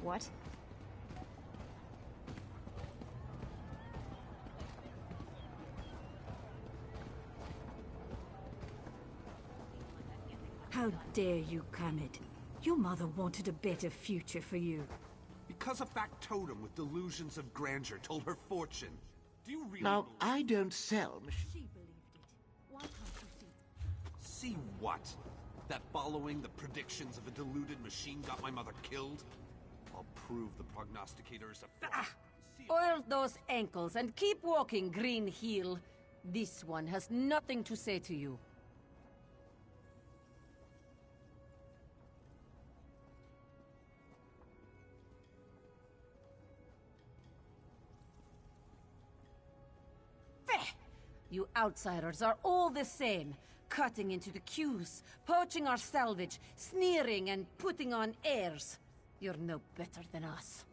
What? How dare you, Kermit? Your mother wanted a better future for you. Because a factotum with delusions of grandeur told her fortune. Do you really Now, believe I don't sell machines. She believed it. Why can't you see? See what? That following the predictions of a deluded machine got my mother killed? I'll prove the prognosticator is a fraud. Oil those ankles and keep walking, Green Heel. This one has nothing to say to you. You outsiders are all the same. Cutting into the queues, poaching our salvage, sneering and putting on airs. You're no better than us.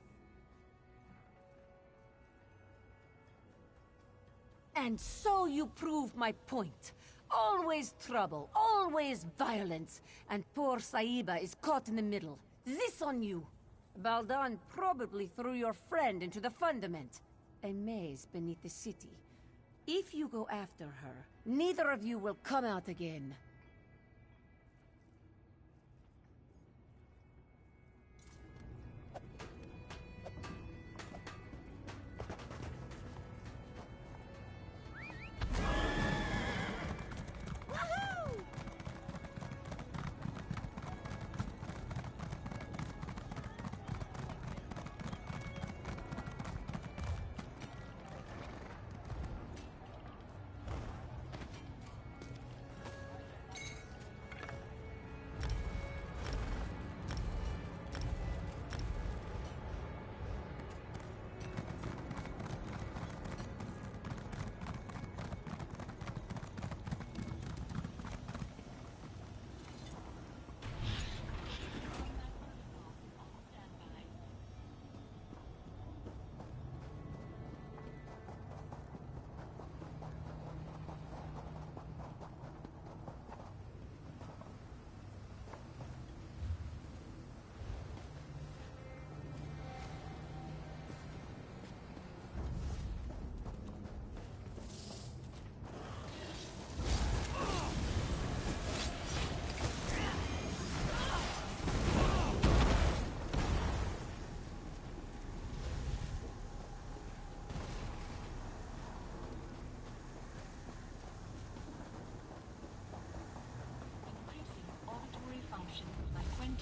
And so you prove my point. Always trouble, always violence. And poor Saiba is caught in the middle. This on you. Baldan probably threw your friend into the fundament. A maze beneath the city. If you go after her, neither of you will come out again. Function by 20%.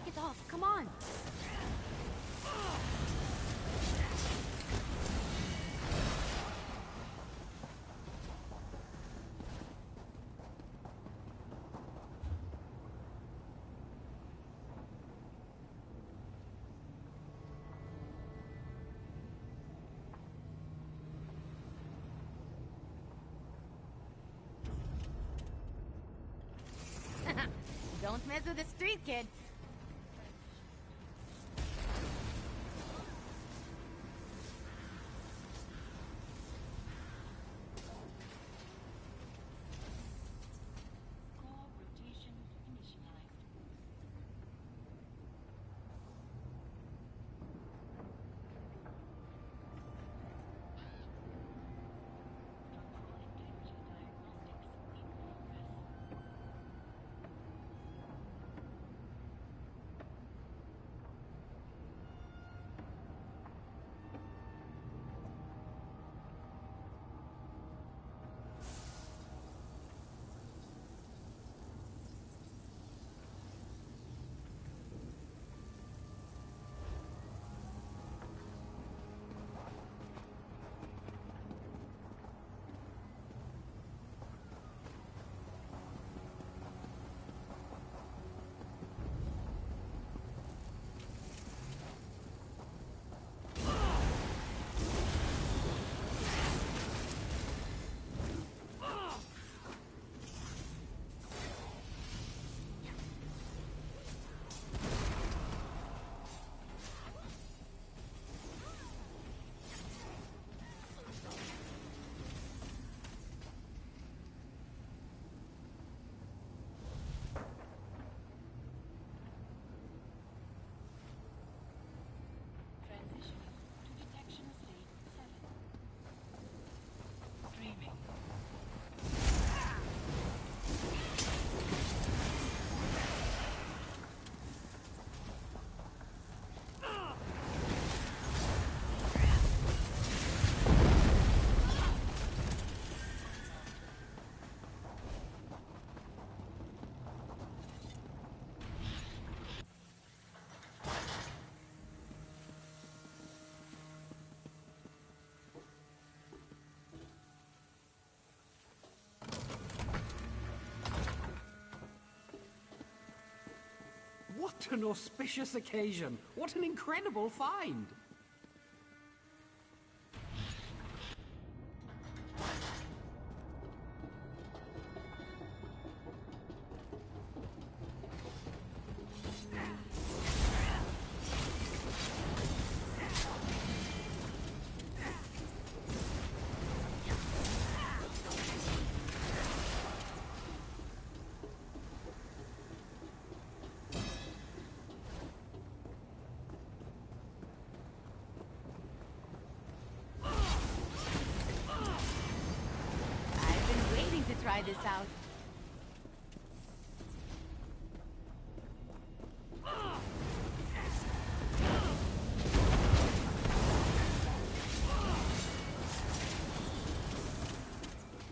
Knock it off, come on! Don't mess with the street, kid. Core rotation initialized. Structural integrity diagnostics in progress. Transitioning to detection state 7. Dreaming. What an auspicious occasion! What an incredible find! I've been waiting to try this out.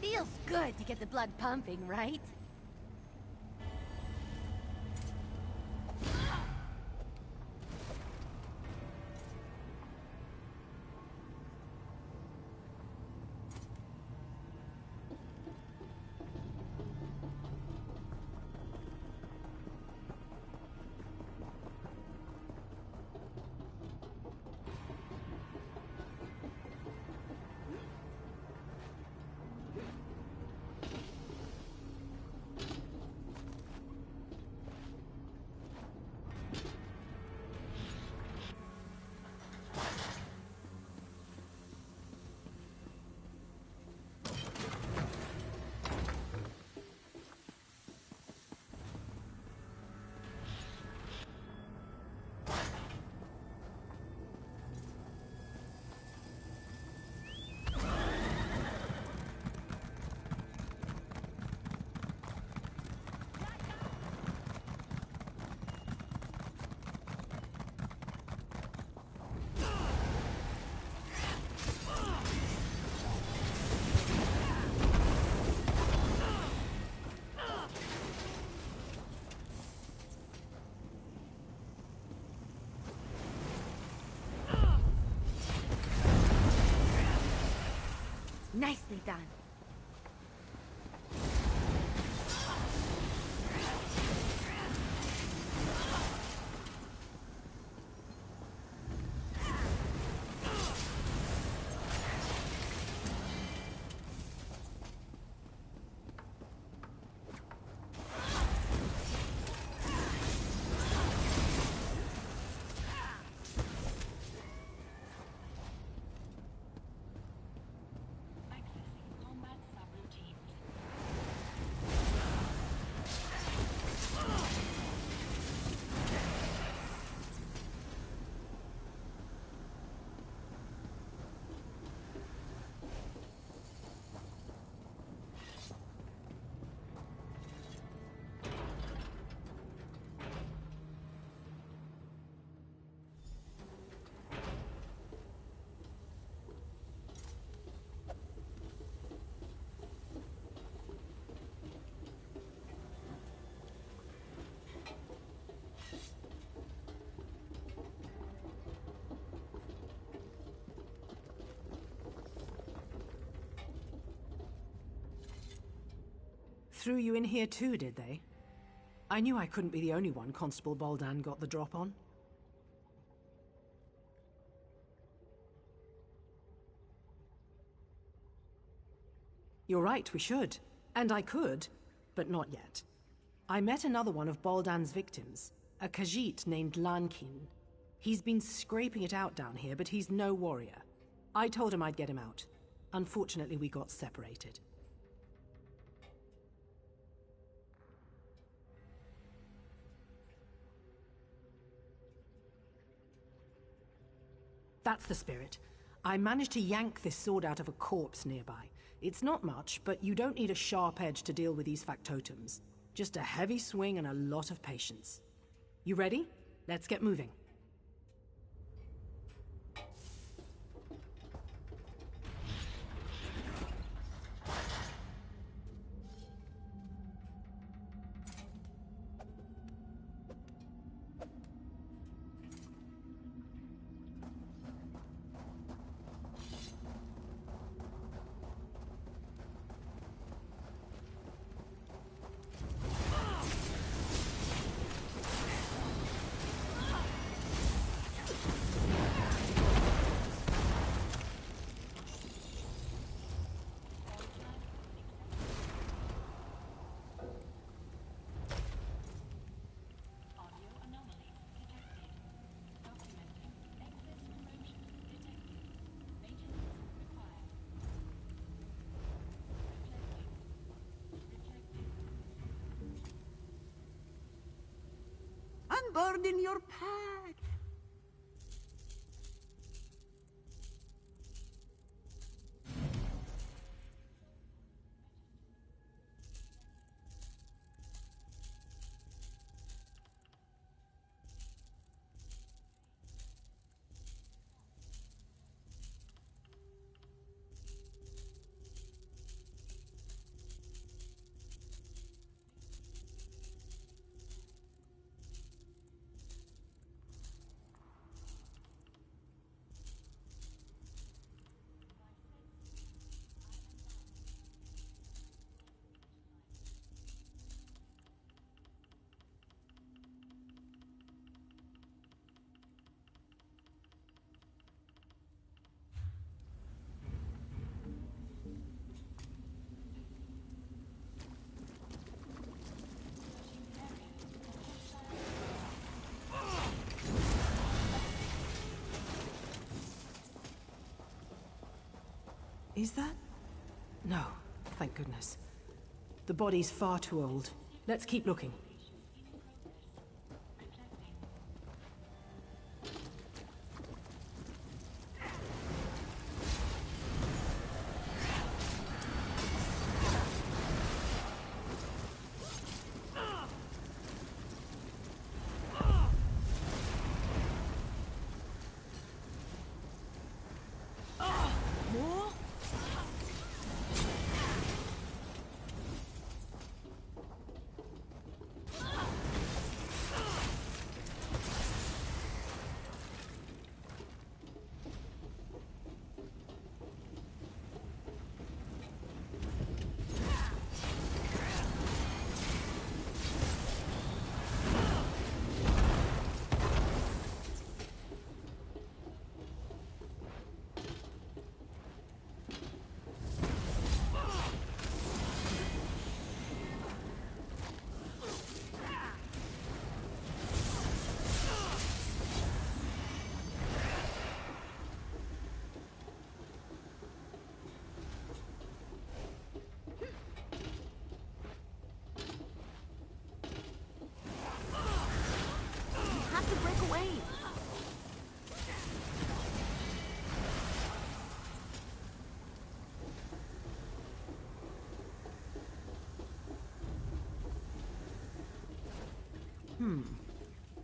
Feels good to get the blood pumping, right? Nicely done. Accessing combat subroutines. Threw you in here too, did they? I knew I couldn't be the only one Constable Boldan got the drop on. You're right, we should. And I could, but not yet. I met another one of Boldan's victims, a Khajiit named Lankin. He's been scraping it out down here, but he's no warrior. I told him I'd get him out. Unfortunately, we got separated. That's the spirit. I managed to yank this sword out of a corpse nearby. It's not much, but you don't need a sharp edge to deal with these factotums. Just a heavy swing and a lot of patience. You ready? Let's get moving. Audio anomalies detected. Documenting excess corrosion detected. Maintenance required. Reflecting. Unburden your pack. Is that? No, thank goodness. The body's far too old. Let's keep looking. More? away!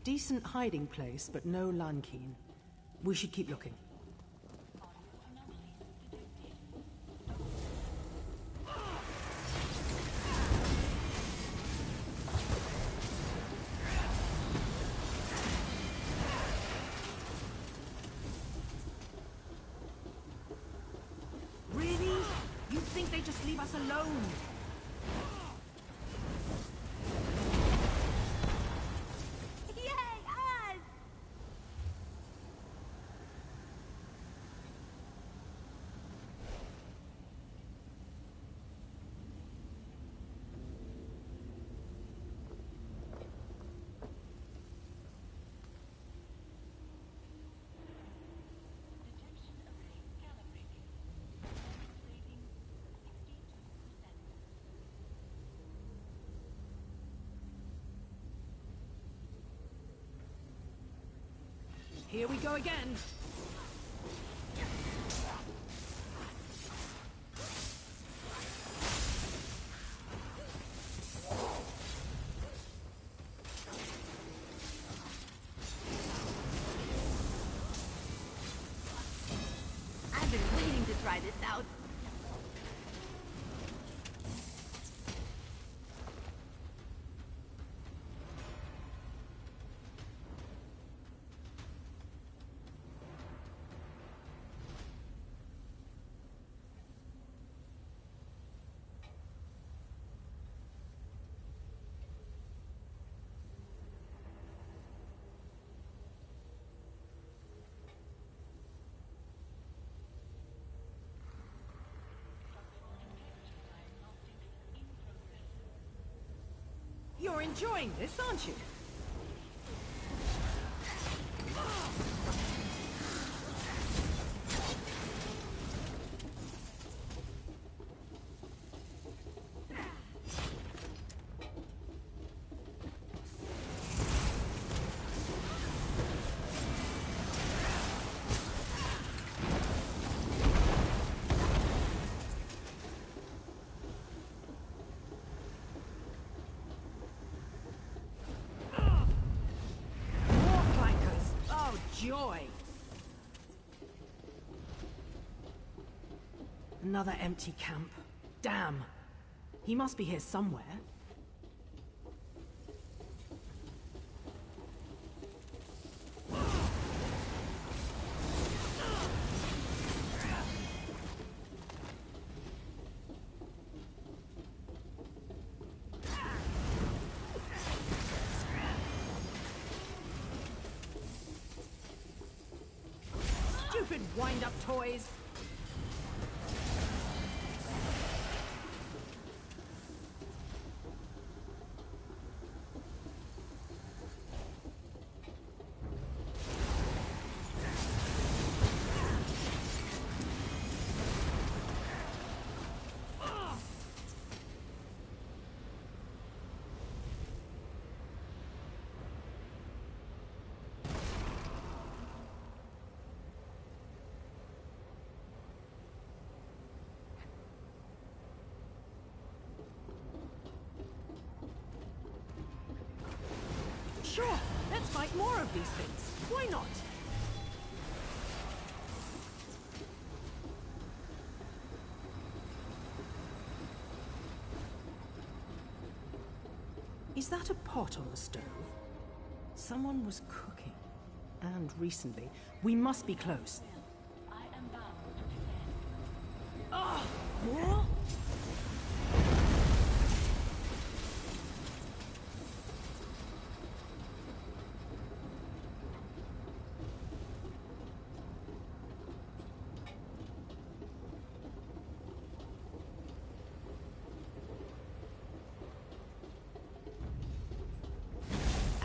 Decent hiding place, but no Lankeen. We should keep looking. Really? You think they just leave us alone? Yay, us! Detection array calibrating. Demonstrating 62%. Here we go again. I've been waiting to try this out. You're enjoying this, aren't you? More flankers. Oh, joy. Another empty camp. Damn. He must be here somewhere. Stupid wind-up toys. Sure, let's fight more of these things. Why not? Is that a pot on the stove? Someone was cooking. And recently. We must be close. I am bound to defend. Oh, more?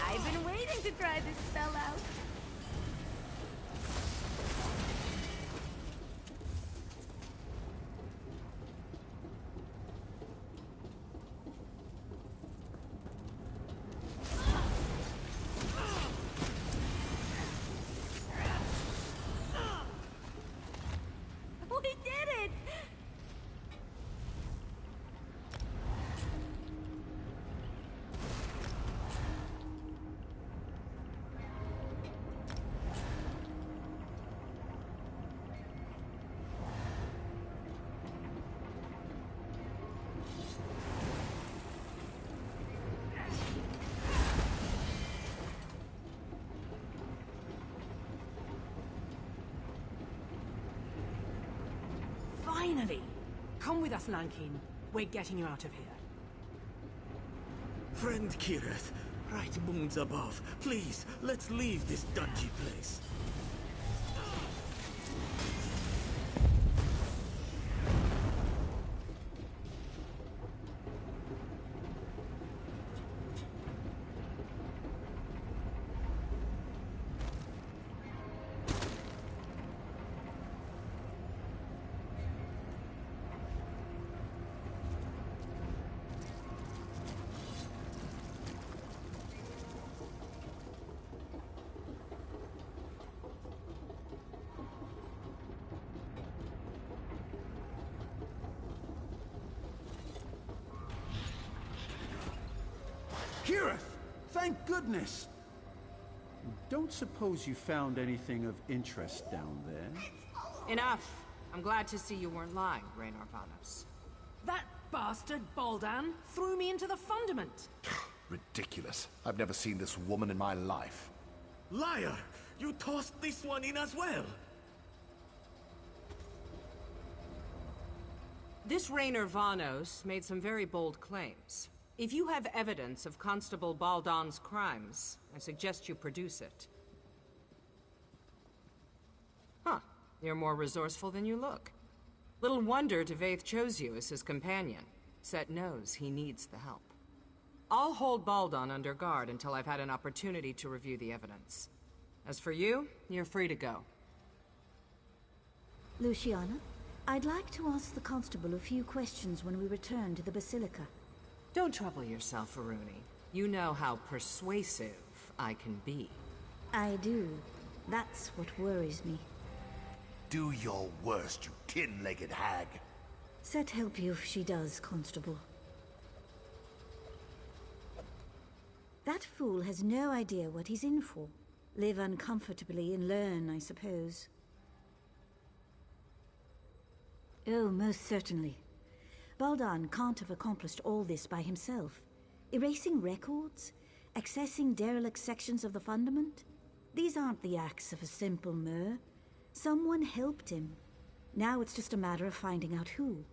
I've been waiting to try this spell out. Finally! Come with us, Lankin. We're getting you out of here. Friend Kirith, right moons above, please, let's leave this dungy place. Kirith! Thank goodness! Don't suppose you found anything of interest down there? Enough. I'm glad to see you weren't lying, Raynor Vanos. That bastard, Baldan, threw me into the fundament. Ridiculous. I've never seen this woman in my life. Liar! You tossed this one in as well! This Raynor Vanos made some very bold claims. If you have evidence of Constable Baldan's crimes, I suggest you produce it. Huh. You're more resourceful than you look. Little wonder Devaith chose you as his companion. Set knows he needs the help. I'll hold Baldan under guard until I've had an opportunity to review the evidence. As for you, you're free to go. Luciana, I'd like to ask the constable a few questions when we return to the Basilica. Don't trouble yourself, Aruni. You know how persuasive I can be. I do. That's what worries me. Do your worst, you tin-legged hag. Set help you if she does, Constable. That fool has no idea what he's in for. Live uncomfortably and learn, I suppose. Oh, most certainly. Baldan can't have accomplished all this by himself. Erasing records? Accessing derelict sections of the Fundament? These aren't the acts of a simple Mer. Someone helped him. Now it's just a matter of finding out who.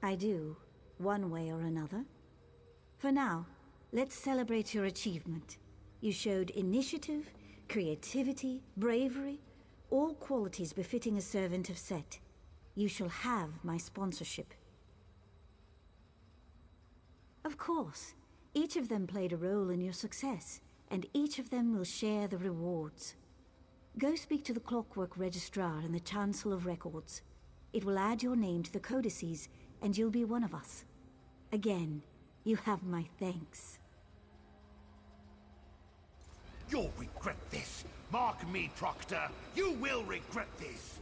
I do, one way or another. For now, let's celebrate your achievement. You showed initiative, creativity, bravery, all qualities befitting a servant of Set. You shall have my sponsorship. Of course, each of them played a role in your success, and each of them will share the rewards. Go speak to the Clockwork Registrar and the Chancellor of Records. It will add your name to the codices, and you'll be one of us. Again, you have my thanks. You'll regret this. Mark me, Proctor. You will regret this.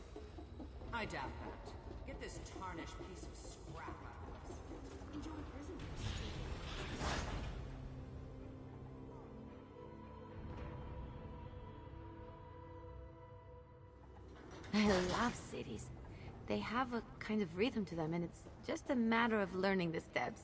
I doubt that. Get this tarnished piece of scrap out of us. Enjoy prison. I love cities. They have a kind of rhythm to them, and it's just a matter of learning the steps.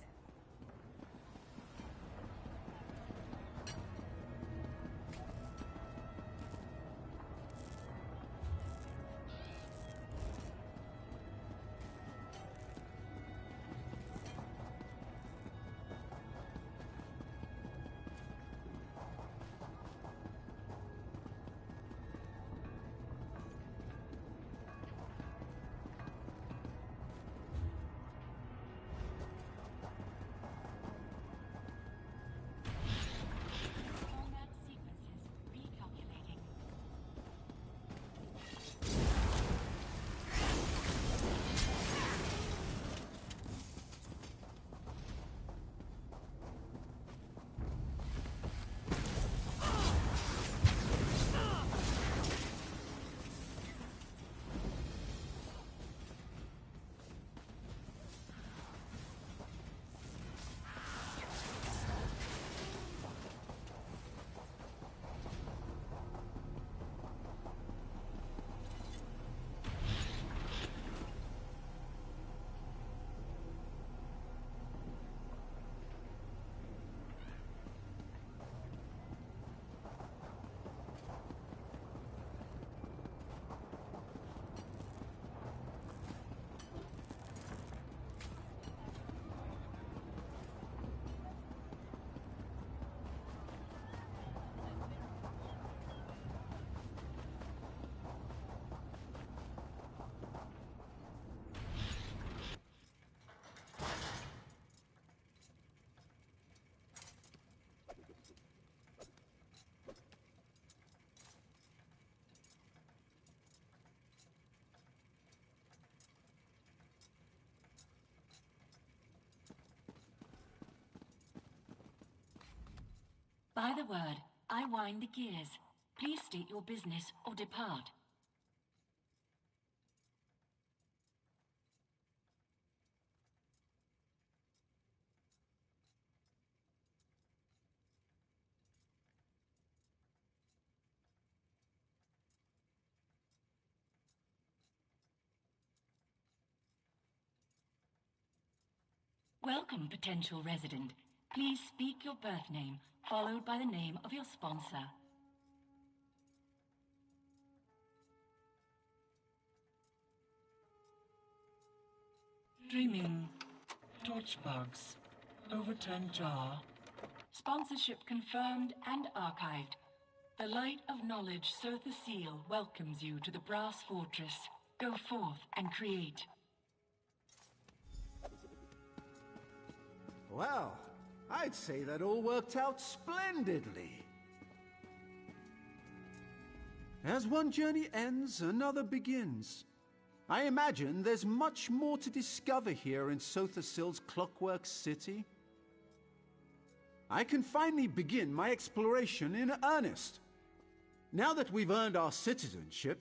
By the word, I wind the gears. Please state your business or depart. Welcome, potential resident. Please speak your birth name, followed by the name of your sponsor. Dreaming. Torchbugs. Overturned jar. Sponsorship confirmed and archived. The light of knowledge, Sotha Seal, welcomes you to the Brass Fortress. Go forth and create. Well, I'd say that all worked out splendidly. As one journey ends, another begins. I imagine there's much more to discover here in Sotha Sil's Clockwork City. I can finally begin my exploration in earnest. Now that we've earned our citizenship,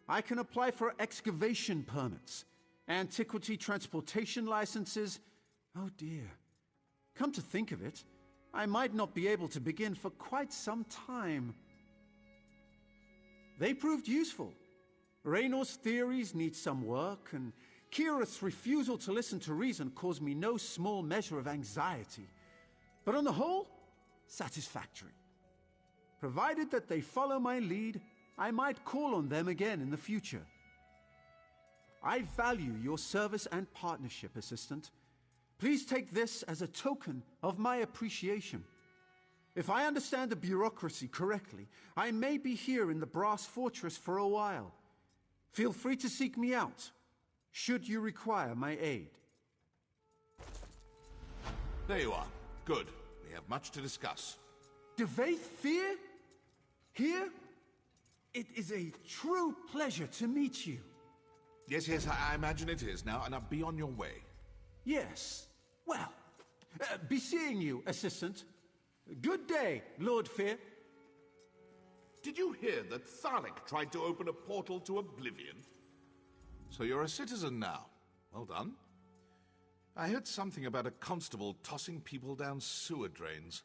I can apply for excavation permits, antiquity transportation licenses. Oh dear. Come to think of it, I might not be able to begin for quite some time. They proved useful. Raynor's theories need some work, and Kirith's refusal to listen to reason caused me no small measure of anxiety. But on the whole, satisfactory. Provided that they follow my lead, I might call on them again in the future. I value your service and partnership, Assistant. Please take this as a token of my appreciation. If I understand the bureaucracy correctly, I may be here in the Brass Fortress for a while. Feel free to seek me out, should you require my aid. There you are. Good. We have much to discuss. Devaith Fear? Here? It is a true pleasure to meet you. Yes, I imagine it is now, and I'll be on your way. Yes. Well, be seeing you, Assistant. Good day, Lord Fear. Did you hear that Tharlik tried to open a portal to oblivion? So you're a citizen now. Well done. I heard something about a constable tossing people down sewer drains.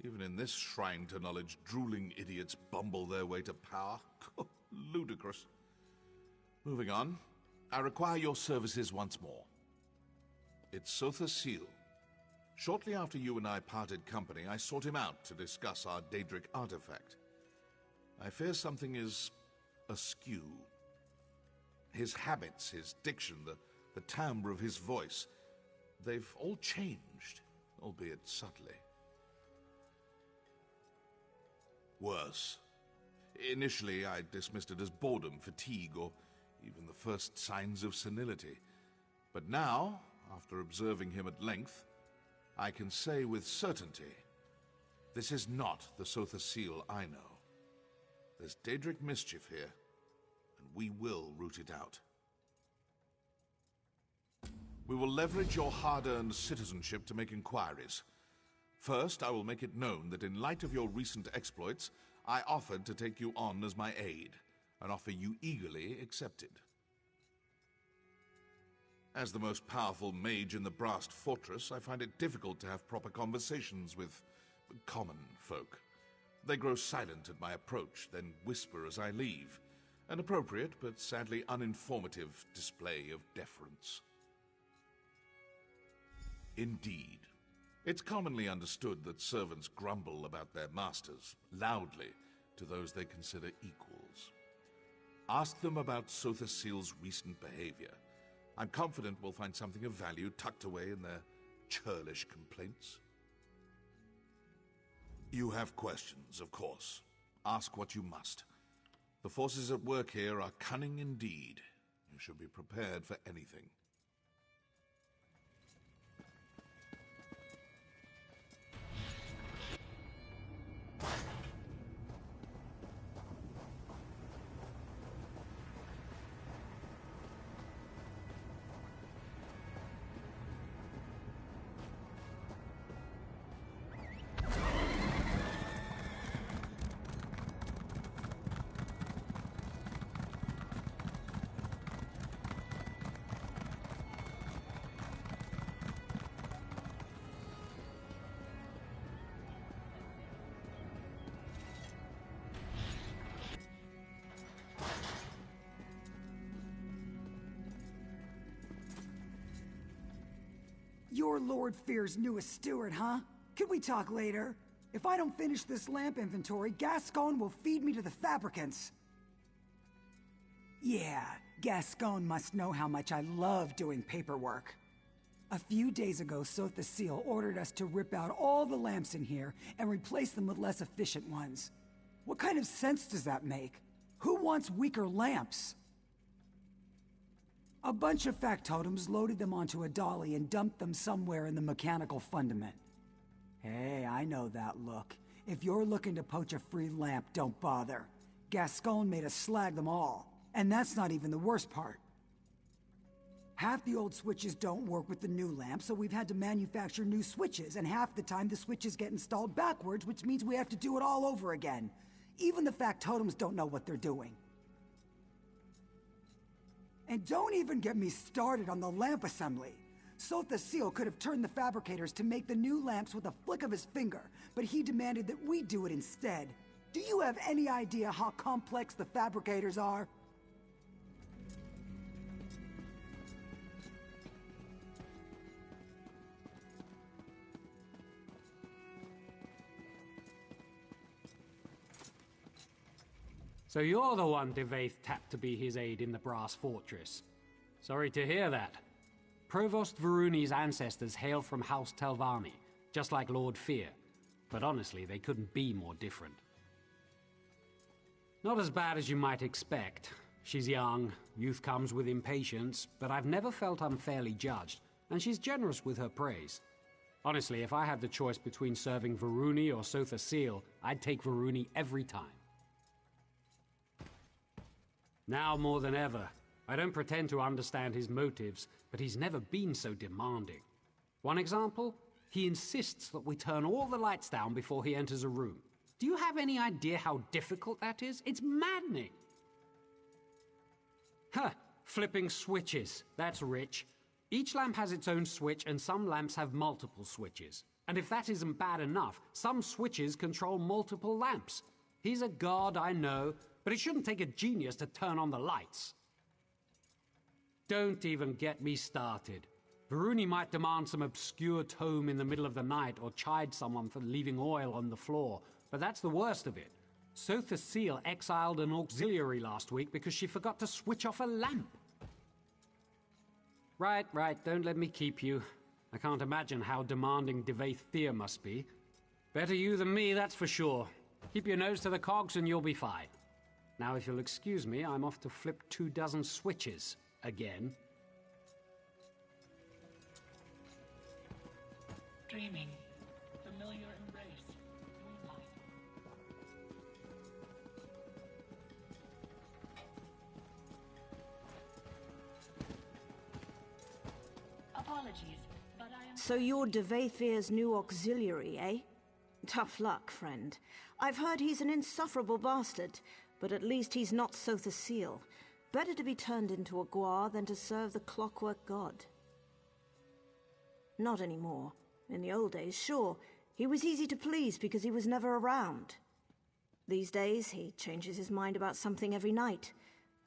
Even in this shrine to knowledge, drooling idiots bumble their way to power. Ludicrous. Moving on, I require your services once more. It's Sotha Seal. Shortly after you and I parted company, I sought him out to discuss our Daedric artifact. I fear something is askew. His habits, his diction, the timbre of his voice, they've all changed, albeit subtly. Worse. Initially, I dismissed it as boredom, fatigue, or even the first signs of senility. But now, after observing him at length, I can say with certainty, this is not the Sotha Seal I know. There's Daedric mischief here, and we will root it out. We will leverage your hard-earned citizenship to make inquiries. First, I will make it known that in light of your recent exploits, I offered to take you on as my aide, an offer you eagerly accepted. As the most powerful mage in the Brass Fortress, I find it difficult to have proper conversations with common folk. They grow silent at my approach, then whisper as I leave. An appropriate, but sadly uninformative display of deference. Indeed. It's commonly understood that servants grumble about their masters, loudly, to those they consider equals. Ask them about Sotha Seal's recent behavior. I'm confident we'll find something of value tucked away in their churlish complaints. You have questions, of course. Ask what you must. The forces at work here are cunning indeed. You should be prepared for anything. You're Lord Fear's newest steward, huh? Can we talk later? If I don't finish this lamp inventory, Gascon will feed me to the fabricants. Yeah, Gascon must know how much I love doing paperwork. A few days ago, Sotha Seal ordered us to rip out all the lamps in here and replace them with less efficient ones. What kind of sense does that make? Who wants weaker lamps? A bunch of factotums loaded them onto a dolly and dumped them somewhere in the mechanical fundament. Hey, I know that look. If you're looking to poach a free lamp, don't bother. Gascon made us slag them all. And that's not even the worst part. Half the old switches don't work with the new lamp, so we've had to manufacture new switches, and half the time the switches get installed backwards, which means we have to do it all over again. Even the factotums don't know what they're doing. And don't even get me started on the lamp assembly. Sotha Seal could have turned the fabricators to make the new lamps with a flick of his finger, but he demanded that we do it instead. Do you have any idea how complex the fabricators are? So you're the one Devaith tapped to be his aide in the Brass Fortress. Sorry to hear that. Provost Varuni's ancestors hail from House Telvanni, just like Lord Fear. But honestly, they couldn't be more different. Not as bad as you might expect. She's young, youth comes with impatience, but I've never felt unfairly judged, and she's generous with her praise. Honestly, if I had the choice between serving Varuni or Sotha Seal, I'd take Varuni every time. Now more than ever, I don't pretend to understand his motives, but he's never been so demanding. One example? He insists that we turn all the lights down before he enters a room. Do you have any idea how difficult that is? It's maddening! Huh, flipping switches. That's rich. Each lamp has its own switch, and some lamps have multiple switches. And if that isn't bad enough, some switches control multiple lamps. He's a god, I know, but it shouldn't take a genius to turn on the lights. Don't even get me started. Varuni might demand some obscure tome in the middle of the night or chide someone for leaving oil on the floor, but that's the worst of it. Sotha Seal exiled an auxiliary last week because she forgot to switch off a lamp. Right, don't let me keep you. I can't imagine how demanding Devaith Fear must be. Better you than me, that's for sure. Keep your nose to the cogs and you'll be fine. Now, if you'll excuse me, I'm off to flip 24 switches again. Dreaming. Familiar embrace. Moonlight. Apologies, but I am... So you're Devaithir's new auxiliary, eh? Tough luck, friend. I've heard he's an insufferable bastard, but at least he's not Sotha Seal. Better to be turned into a Gwar than to serve the clockwork god. Not anymore. In the old days, sure, he was easy to please because he was never around. These days, he changes his mind about something every night.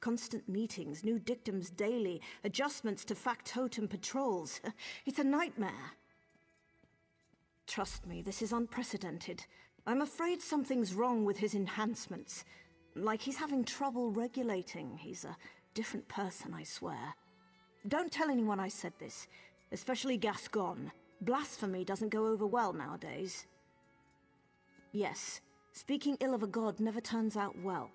Constant meetings, new dictums daily, adjustments to factotum patrols. It's a nightmare. Trust me, this is unprecedented. I'm afraid something's wrong with his enhancements. Like he's having trouble regulating. He's a different person, I swear. Don't tell anyone I said this, especially Gascon. Blasphemy doesn't go over well nowadays. Yes, speaking ill of a god never turns out well.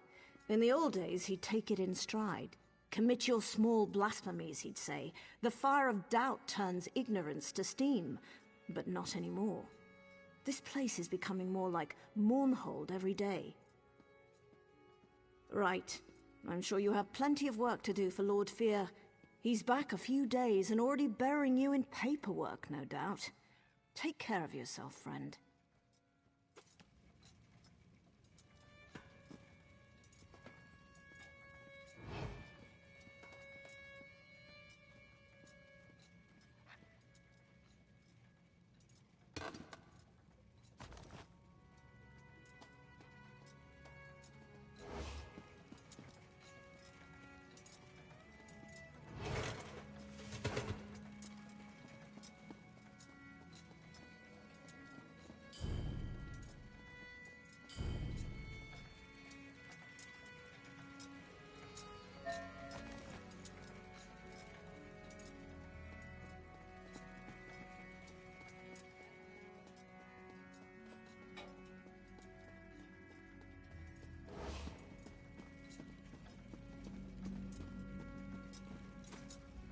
In the old days, he'd take it in stride. Commit your small blasphemies, he'd say. The fire of doubt turns ignorance to steam, but not anymore. This place is becoming more like Mournhold every day. Right. I'm sure you have plenty of work to do for Lord Fear. He's back a few days and already burying you in paperwork, no doubt. Take care of yourself, friend.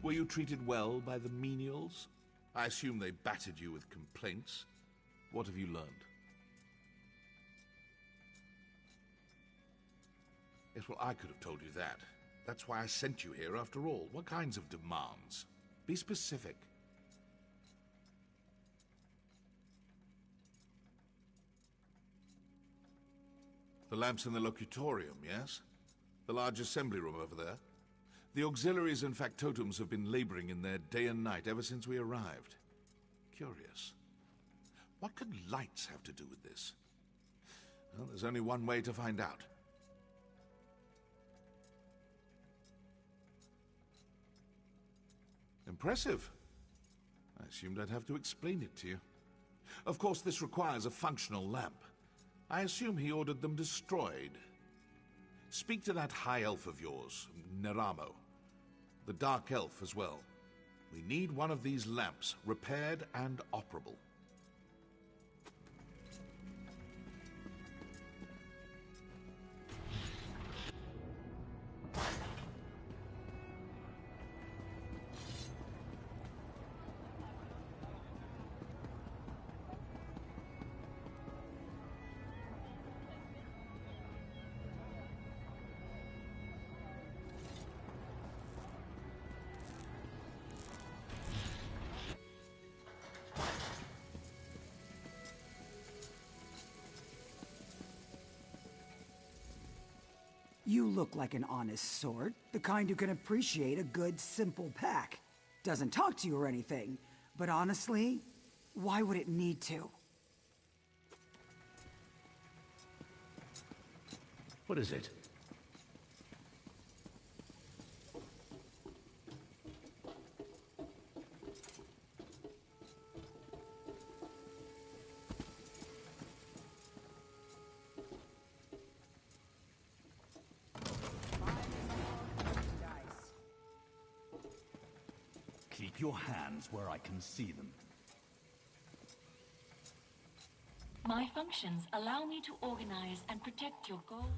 Were you treated well by the menials? I assume they battered you with complaints. What have you learned? Yes, well, I could have told you that. That's why I sent you here after all. What kinds of demands? Be specific. The lamps in the locutorium, yes? The large assembly room over there? The auxiliaries and factotums have been laboring in there day and night ever since we arrived. Curious. What could lights have to do with this? Well, there's only one way to find out. Impressive. I assumed I'd have to explain it to you. Of course, this requires a functional lamp. I assume he ordered them destroyed. Speak to that high elf of yours, Neramo. The dark elf as well. We need one of these lamps, repaired and operable. You look like an honest sort, the kind who can appreciate a good, simple pack. Doesn't talk to you or anything, but honestly, why would it need to? What is it? Keep your hands where I can see them. My functions allow me to organize and protect your goal.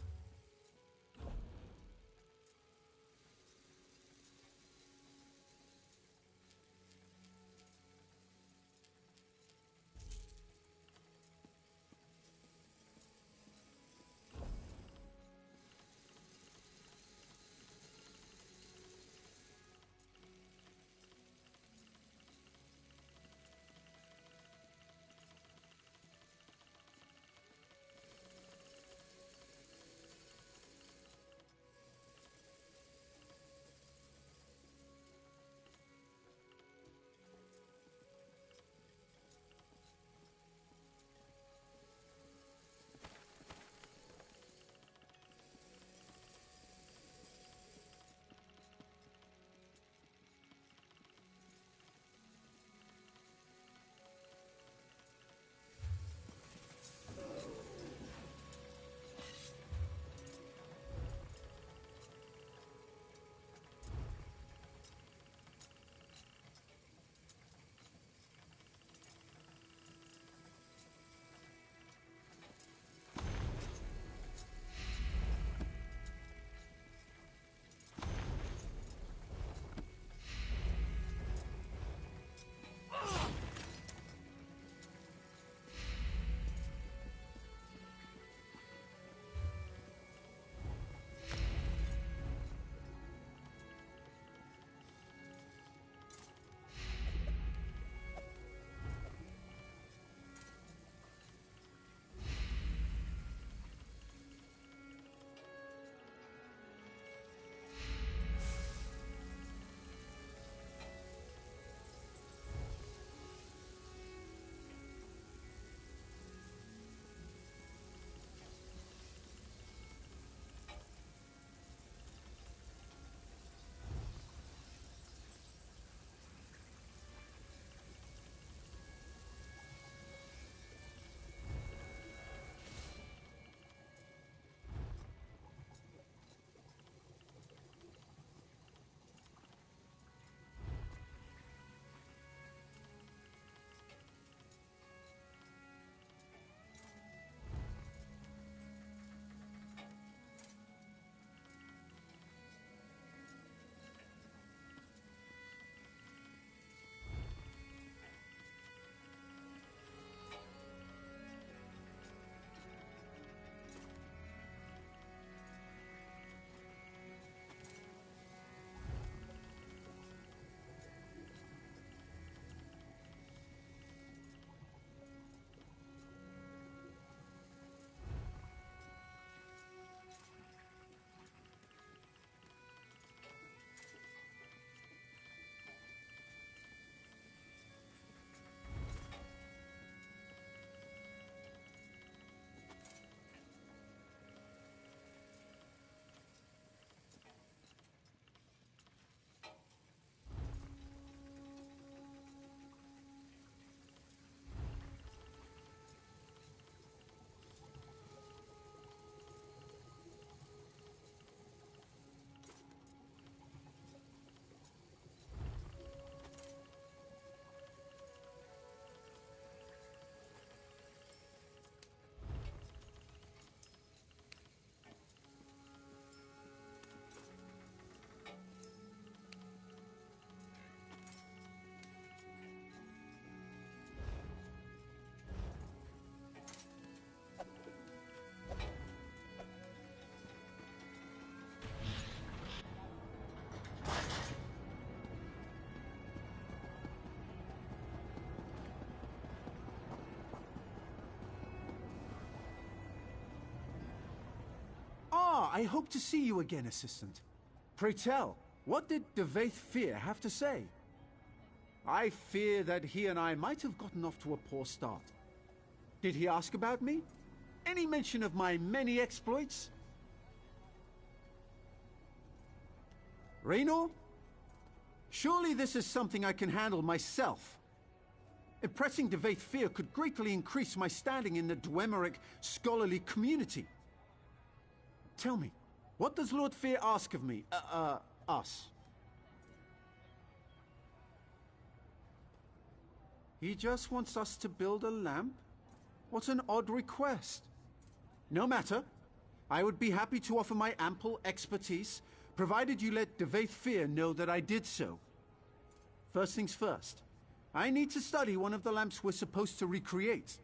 I hope to see you again, Assistant. Pray tell, what did Devaith Fear have to say? I fear that he and I might have gotten off to a poor start. Did he ask about me? Any mention of my many exploits? Raynor? Surely this is something I can handle myself. Impressing Devaith Fear could greatly increase my standing in the Dwemerich scholarly community. Tell me, what does Lord Fear ask of me? Us? He just wants us to build a lamp? What an odd request. No matter. I would be happy to offer my ample expertise, provided you let Devaith Fear know that I did so. First things first. I need to study one of the lamps we're supposed to recreate.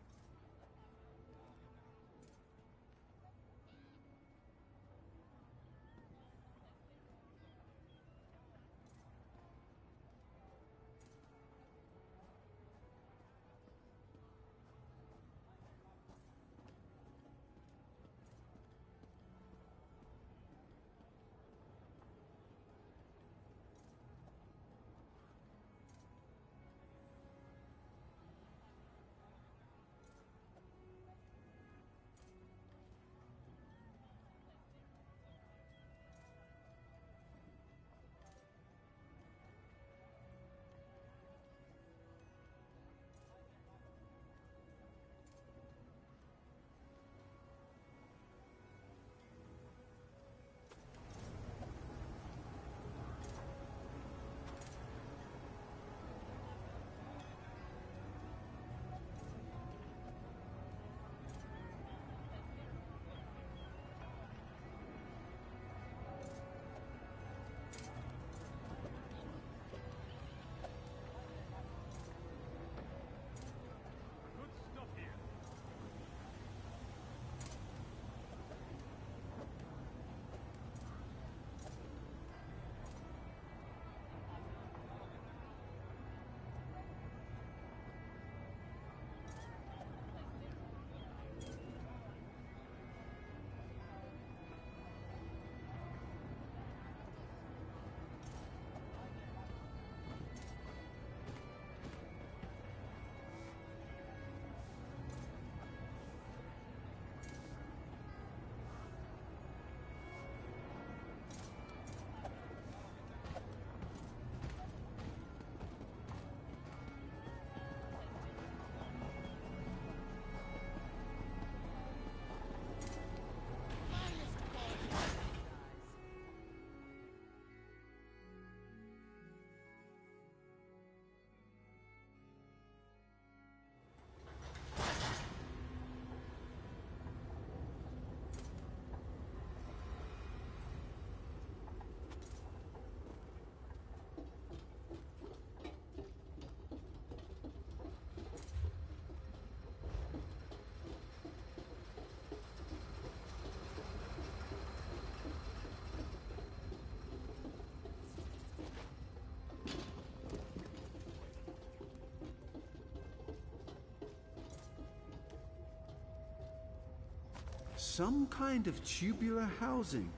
Some kind of tubular housing.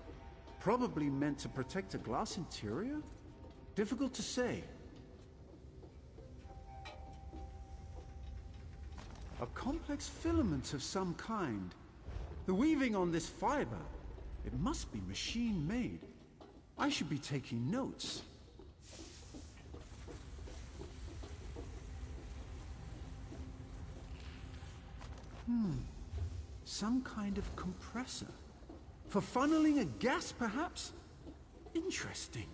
Probably meant to protect a glass interior? Difficult to say. A complex filament of some kind. The weaving on this fiber, it must be machine-made. I should be taking notes. Some kind of compressor. For funneling a gas, perhaps? Interesting.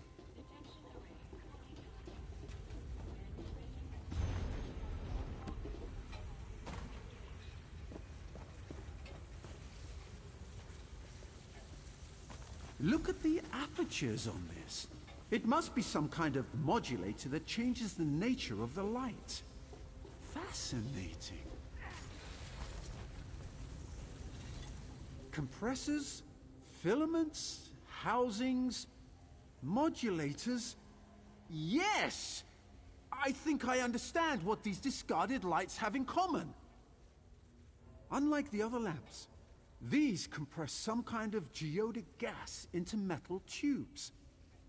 Look at the apertures on this. It must be some kind of modulator that changes the nature of the light. Fascinating. Compressors, filaments, housings, modulators. Yes! I think I understand what these discarded lights have in common. Unlike the other lamps, These compress some kind of geodic gas into metal tubes,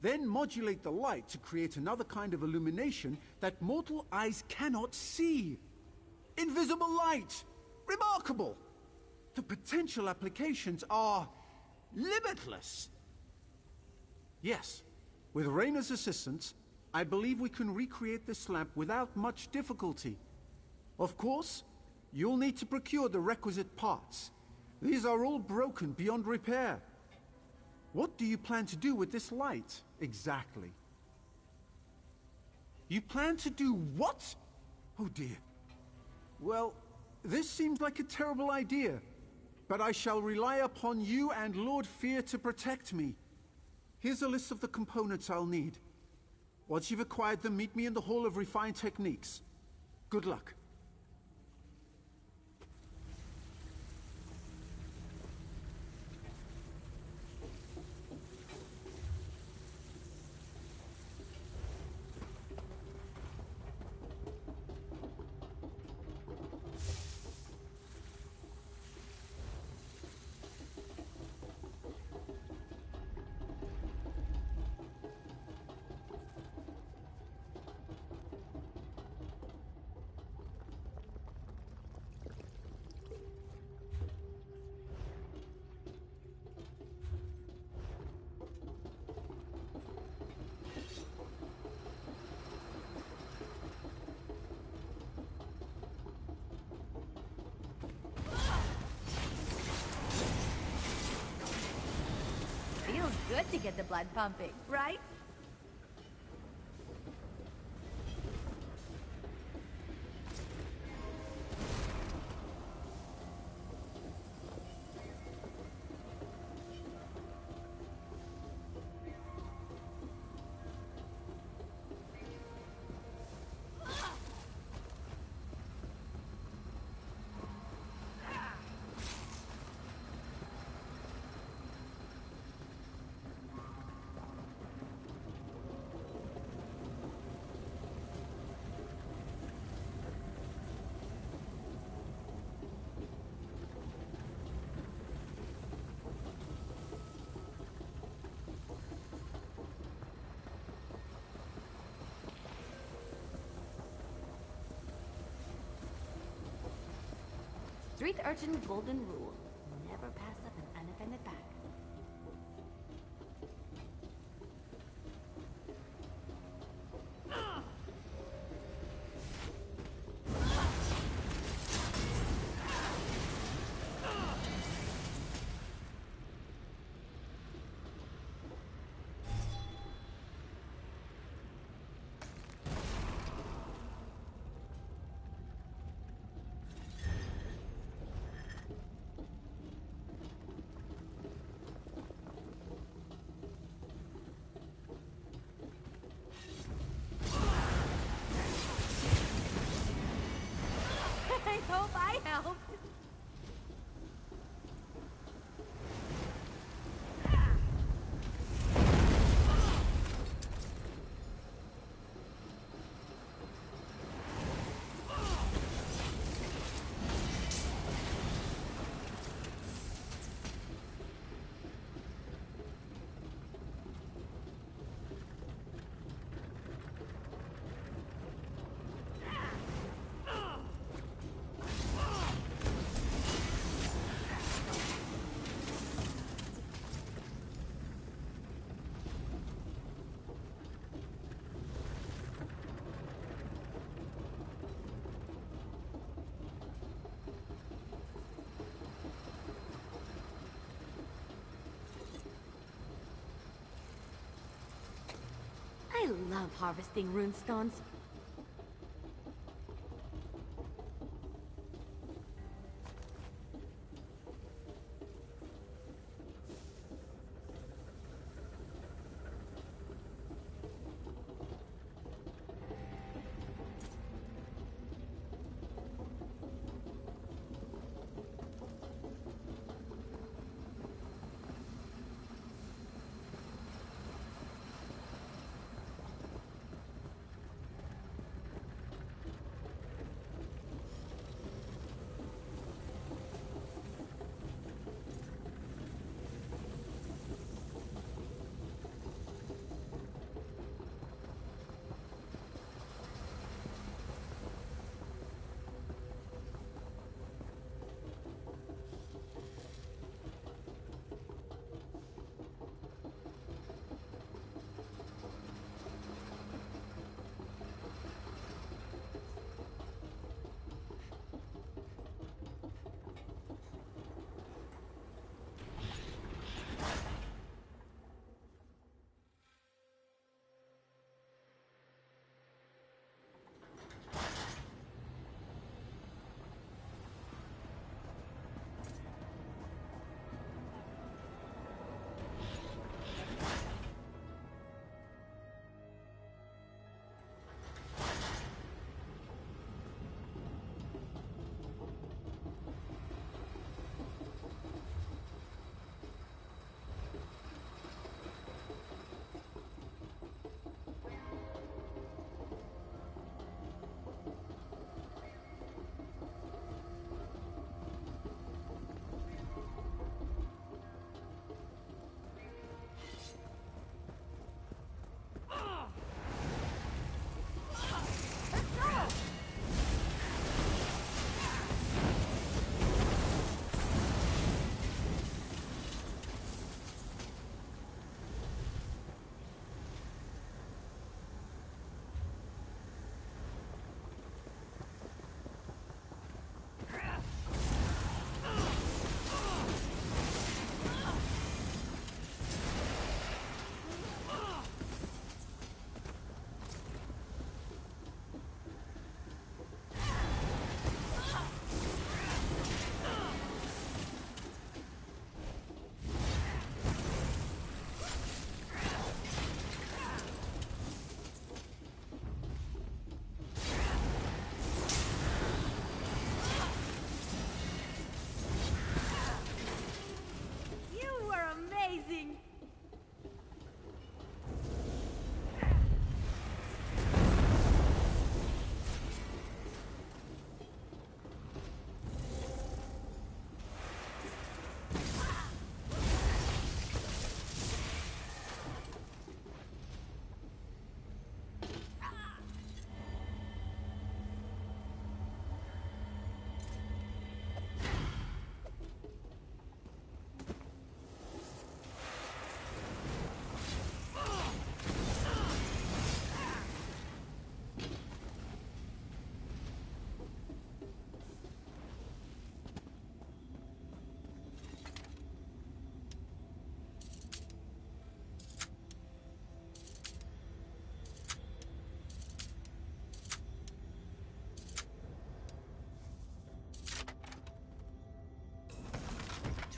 then modulate the light to create another kind of illumination that mortal eyes cannot see. Invisible light! Remarkable! The potential applications are limitless. Yes, with Reyna's assistance, I believe we can recreate this lamp without much difficulty. Of course, you'll need to procure the requisite parts. These are all broken beyond repair. What do you plan to do with this light, exactly? You plan to do what? Oh dear. Well, this seems like a terrible idea, but I shall rely upon you and Lord Fear to protect me. Here's a list of the components I'll need. Once you've acquired them, meet me in the Hall of Refined Techniques. Good luck. Feels good to get the blood pumping, right? Street urchin golden rule. Never pass up an unoffended pack. I hope I helped. I love harvesting runestones.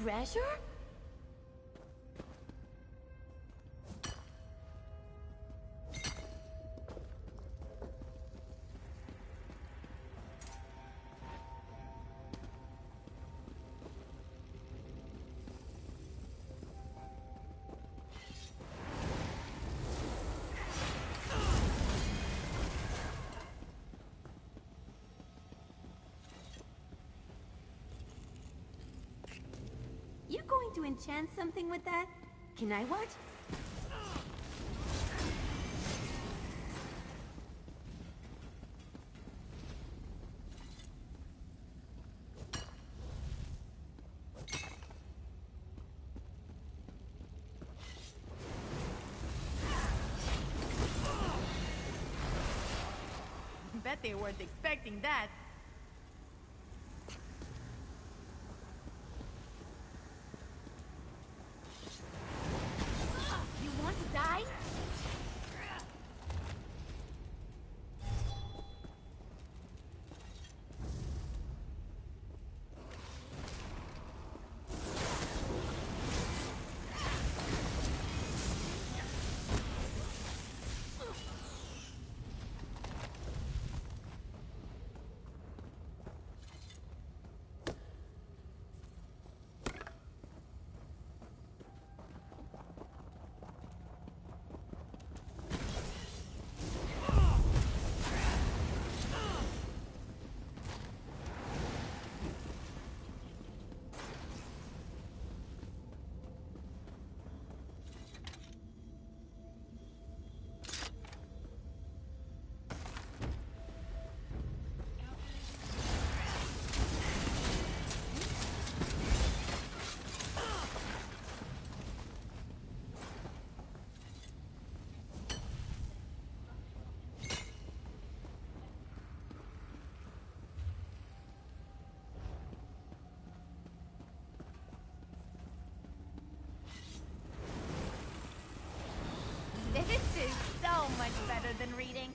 treasure? You going to enchant something with that? Can I watch? Bet they weren't expecting that. You want to die? This is so much better than reading.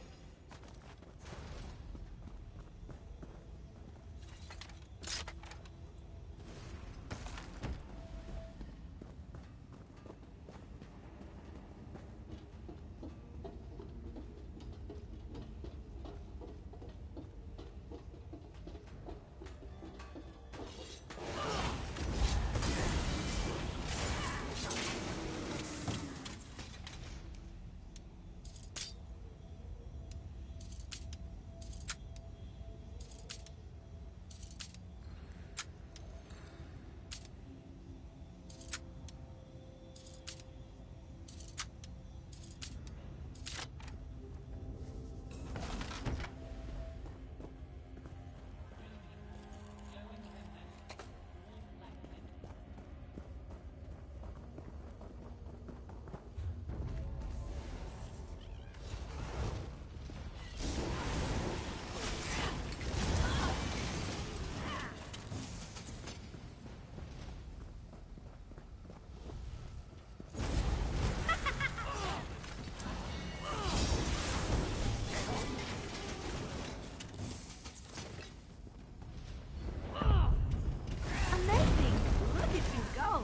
Amazing! Look at you go!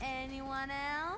Anyone else?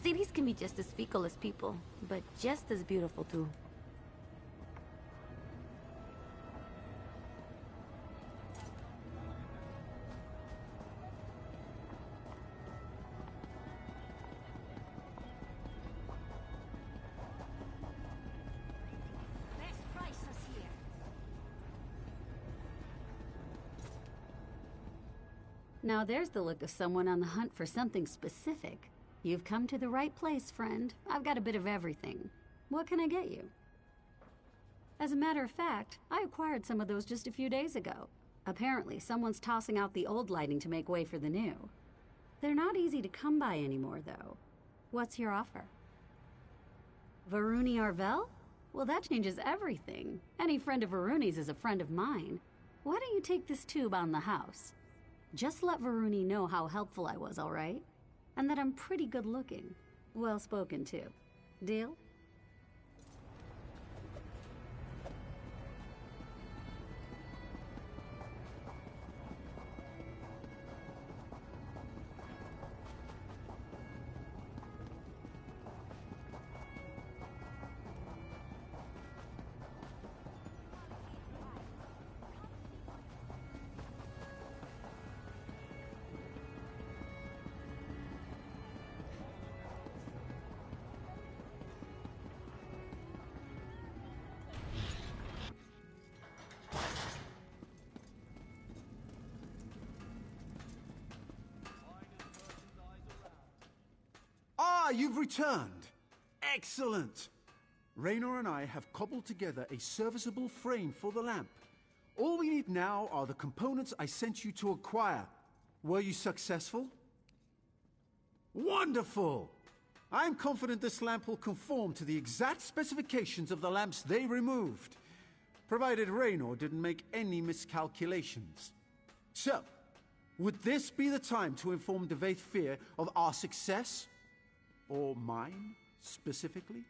Cities can be just as fecal as people, but just as beautiful too. Now there's the look of someone on the hunt for something specific. You've come to the right place, friend. I've got a bit of everything. What can I get you? As a matter of fact, I acquired some of those just a few days ago. Apparently, someone's tossing out the old lighting to make way for the new. They're not easy to come by anymore, though. What's your offer? Varuni Arvel? Well, that changes everything. Any friend of Varuni's is a friend of mine. Why don't you take this tube on the house? Just let Varuni know how helpful I was, all right? And that I'm pretty good looking. Well spoken, too. Deal? You've returned. Excellent. Raynor and I have cobbled together a serviceable frame for the lamp. All we need now are the components I sent you to acquire. Were you successful? Wonderful! I'm confident this lamp will conform to the exact specifications of the lamps they removed, provided Raynor didn't make any miscalculations. So, would this be the time to inform Devaith Fear of our success? Or mine, specifically?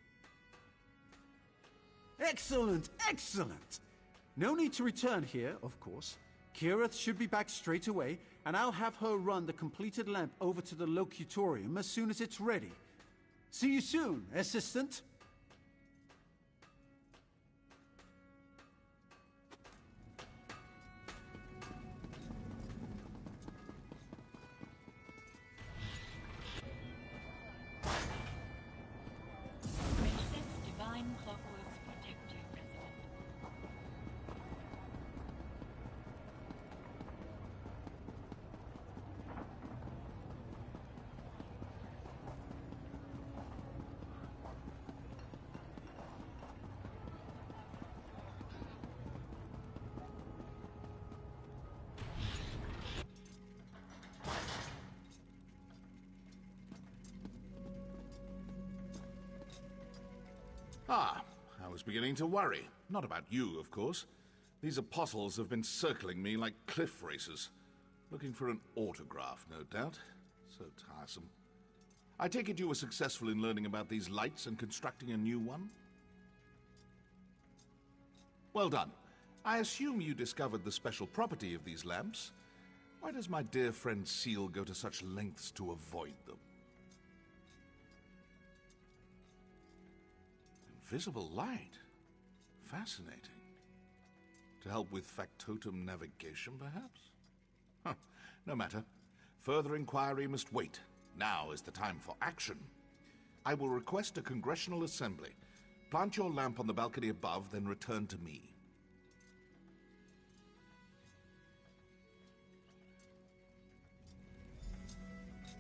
Excellent, excellent! No need to return here, of course. Kirith should be back straight away, and I'll have her run the completed lamp over to the locutorium as soon as it's ready. See you soon, assistant! Divine clockworks protect you, President. Ah, I was beginning to worry. Not about you, of course. These apostles have been circling me like cliff racers. Looking for an autograph, no doubt. So tiresome. I take it you were successful in learning about these lights and constructing a new one? Well done. I assume you discovered the special property of these lamps. Why does my dear friend Seal go to such lengths to avoid them? Invisible light. Fascinating. To help with factotum navigation, perhaps? Huh. No matter. Further inquiry must wait. Now is the time for action. I will request a congressional assembly. Plant your lamp on the balcony above, then return to me.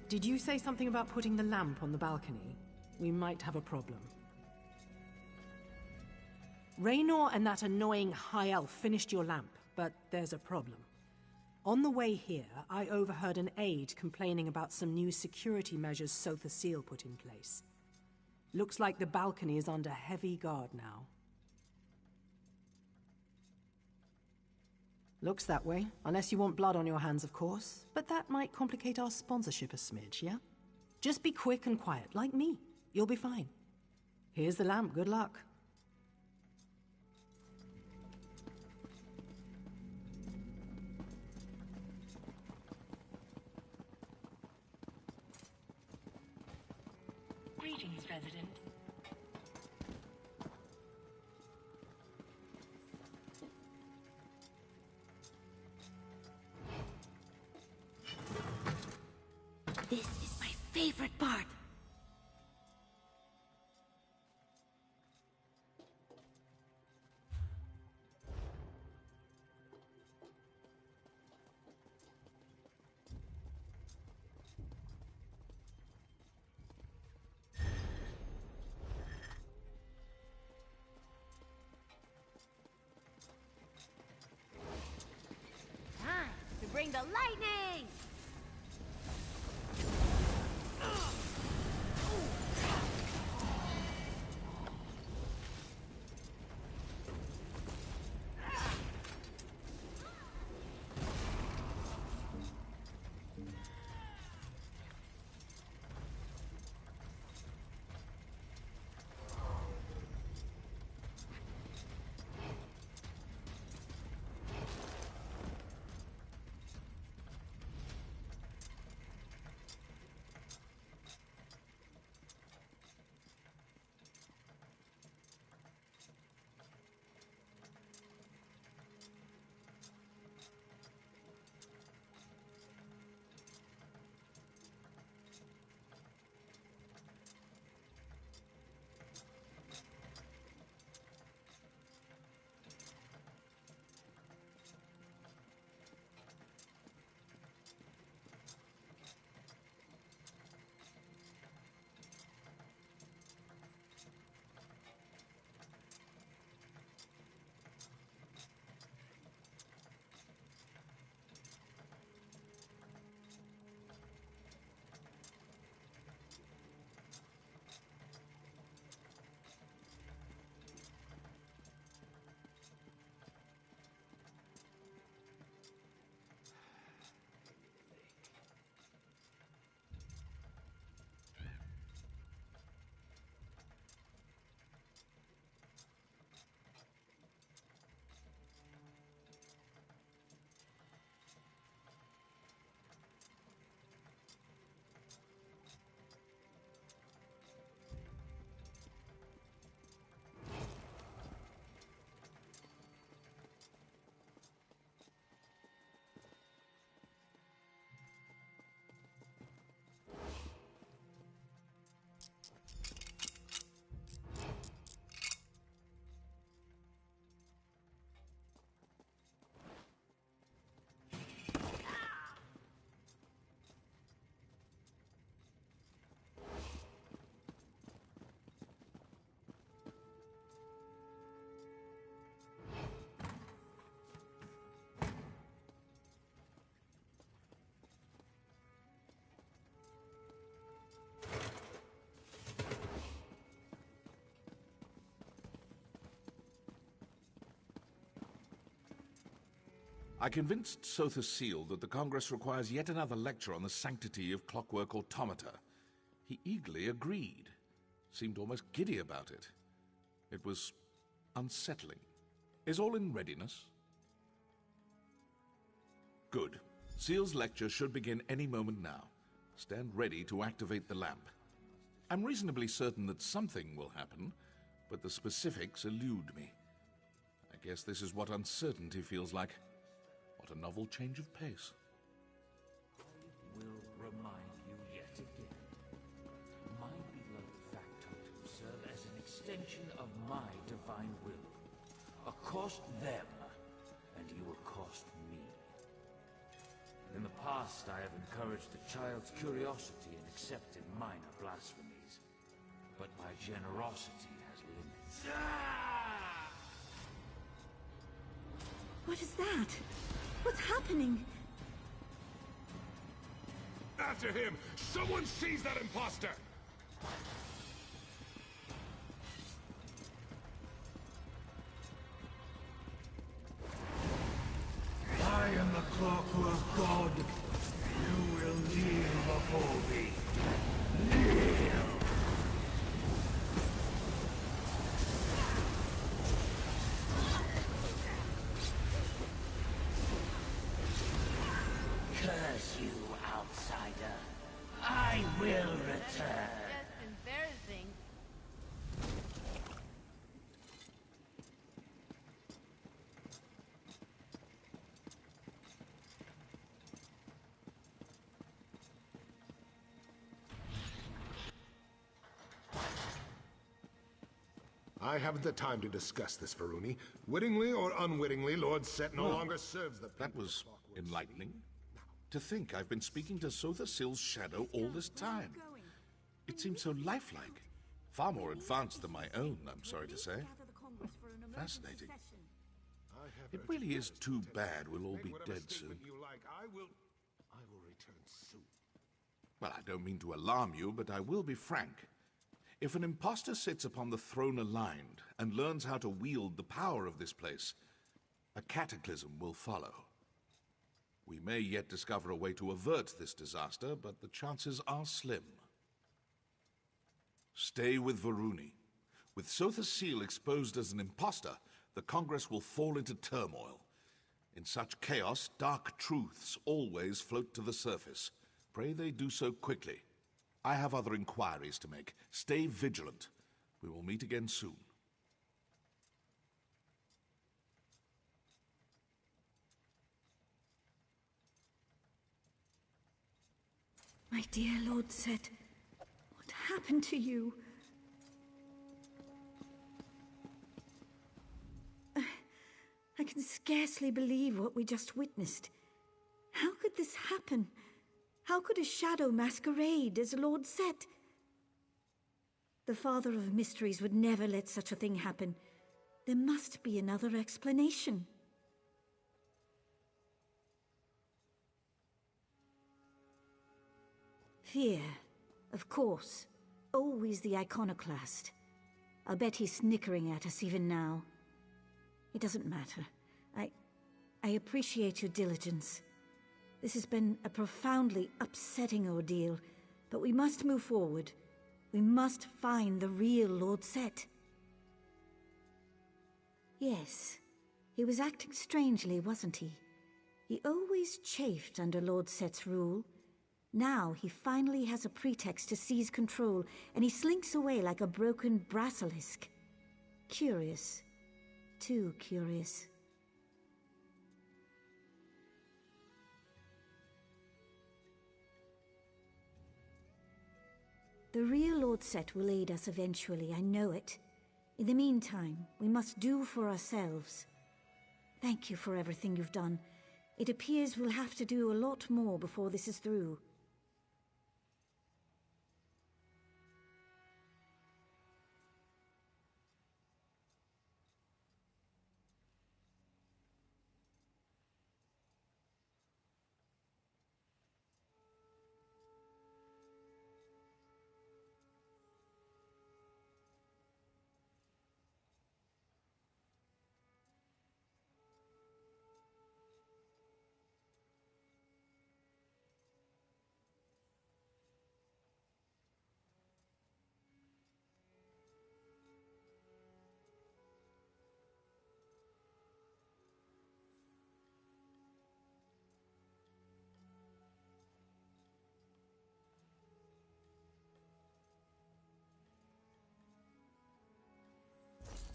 Did you say something about putting the lamp on the balcony? We might have a problem. Raynor and that annoying high elf finished your lamp, but there's a problem. On the way here, I overheard an aide complaining about some new security measures Sotha Seal put in place. Looks like the balcony is under heavy guard now. Looks that way, unless you want blood on your hands, of course. But that might complicate our sponsorship a smidge, yeah? Just be quick and quiet, like me. You'll be fine. Here's the lamp, good luck. Greetings, Resident. This is my favorite part. Bring the lightning! I convinced Sotha Seal that the Congress requires yet another lecture on the sanctity of clockwork automata. He eagerly agreed, seemed almost giddy about it. It was unsettling. Is all in readiness? Good. Seal's lecture should begin any moment now. Stand ready to activate the lamp. I'm reasonably certain that something will happen, but the specifics elude me. I guess this is what uncertainty feels like. What a novel change of pace. I will remind you yet again. My beloved factotum serve as an extension of my divine will. Accost them, and you accost me. In the past, I have encouraged the child's curiosity and accepted minor blasphemies. But my generosity has limits. What is that? What's happening? After him! Someone seize that imposter! I am the clockwork god. You will kneel before me. Kneel! Curse you, outsider. I will return. Just embarrassing. I haven't the time to discuss this, Varuni. Wittingly or unwittingly, Lord Set no longer serves the people. That was enlightening. To think I've been speaking to Sotha Seal's shadow all this time. It seems so lifelike. Far more advanced than my own, I'm sorry to say. Fascinating. It really is too bad we'll all be dead soon. You like. I will return soon. Well, I don't mean to alarm you, but I will be frank. If an impostor sits upon the throne aligned and learns how to wield the power of this place, a cataclysm will follow. We may yet discover a way to avert this disaster, but the chances are slim. Stay with Varuni. With Sotha Sil exposed as an impostor, the Congress will fall into turmoil. In such chaos, dark truths always float to the surface. Pray they do so quickly. I have other inquiries to make. Stay vigilant. We will meet again soon. My dear Lord Set, what happened to you? I can scarcely believe what we just witnessed. How could this happen? How could a shadow masquerade as Lord Set? The Father of Mysteries would never let such a thing happen. There must be another explanation. Fear, of course. Always the iconoclast. I'll bet he's snickering at us even now. It doesn't matter. I appreciate your diligence. This has been a profoundly upsetting ordeal, but we must move forward. We must find the real Lord Set. Yes, he was acting strangely, wasn't he? He always chafed under Lord Set's rule. Now he finally has a pretext to seize control, and he slinks away like a broken basilisk. Curious. Too curious. The real Lord Set will aid us eventually, I know it. In the meantime, we must do for ourselves. Thank you for everything you've done. It appears we'll have to do a lot more before this is through.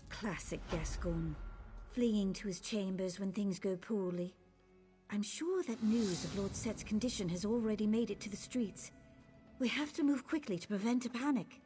Classic Gascon. Fleeing to his chambers when things go poorly. I'm sure that news of Lord Set's condition has already made it to the streets. We have to move quickly to prevent a panic.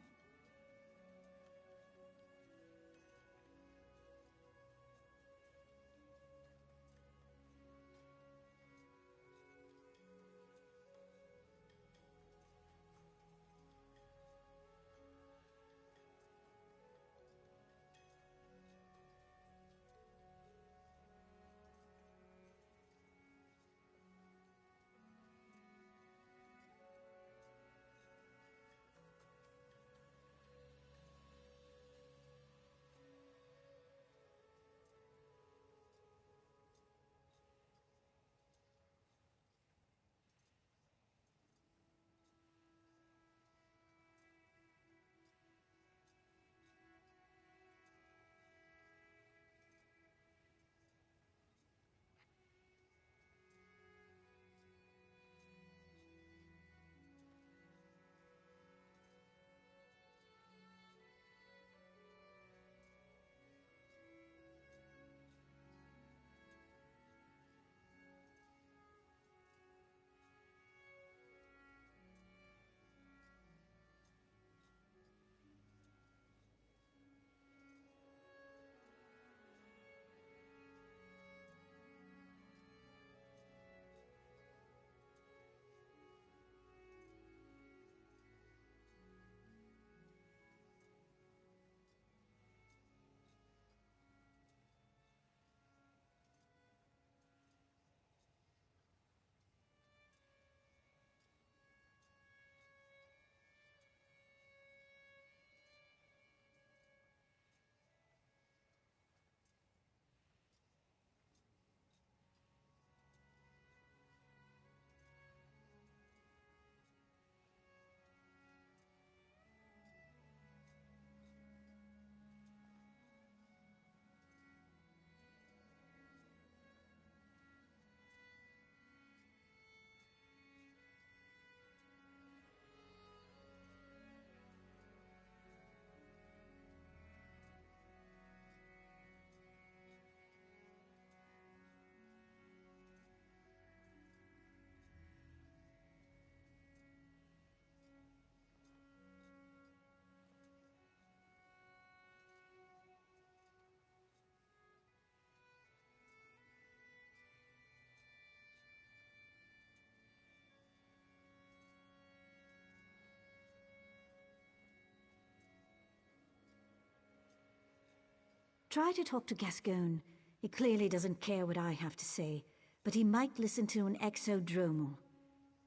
Try to talk to Gascoigne. He clearly doesn't care what I have to say, but he might listen to an exodromal.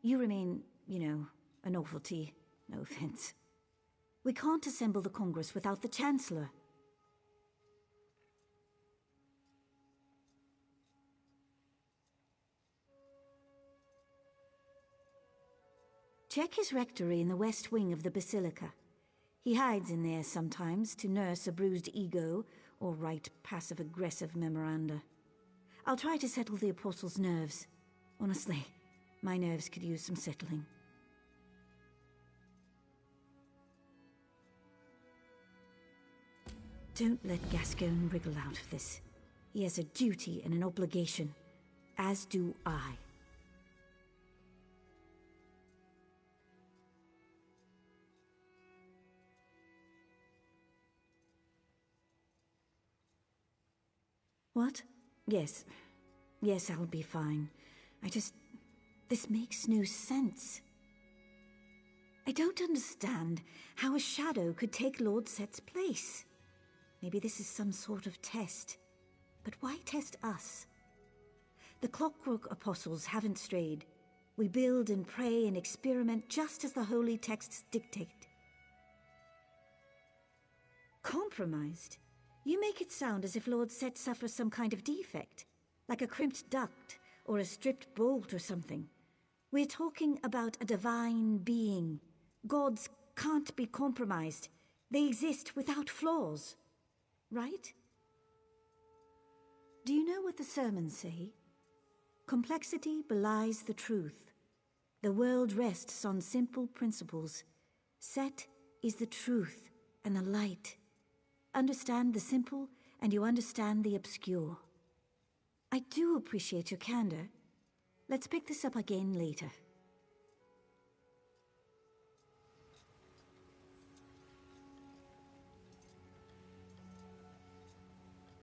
You remain, a novelty. No offense. We can't assemble the Congress without the Chancellor. Check his rectory in the west wing of the Basilica. He hides in there sometimes to nurse a bruised ego or write passive-aggressive memoranda. I'll try to settle the Apostle's nerves. Honestly, my nerves could use some settling. Don't let Gascoigne wriggle out of this. He has a duty and an obligation, as do I. What? Yes. Yes, I'll be fine. This makes no sense. I don't understand how a shadow could take Lord Set's place. Maybe this is some sort of test. But why test us? The Clockwork Apostles haven't strayed. We build and pray and experiment just as the holy texts dictate. Compromised? You make it sound as if Lord Set suffers some kind of defect, like a crimped duct or a stripped bolt or something. We're talking about a divine being. Gods can't be compromised. They exist without flaws. Right? Do you know what the sermons say? Complexity belies the truth. The world rests on simple principles. Set is the truth and the light. Understand the simple, and you understand the obscure. I do appreciate your candor. Let's pick this up again later.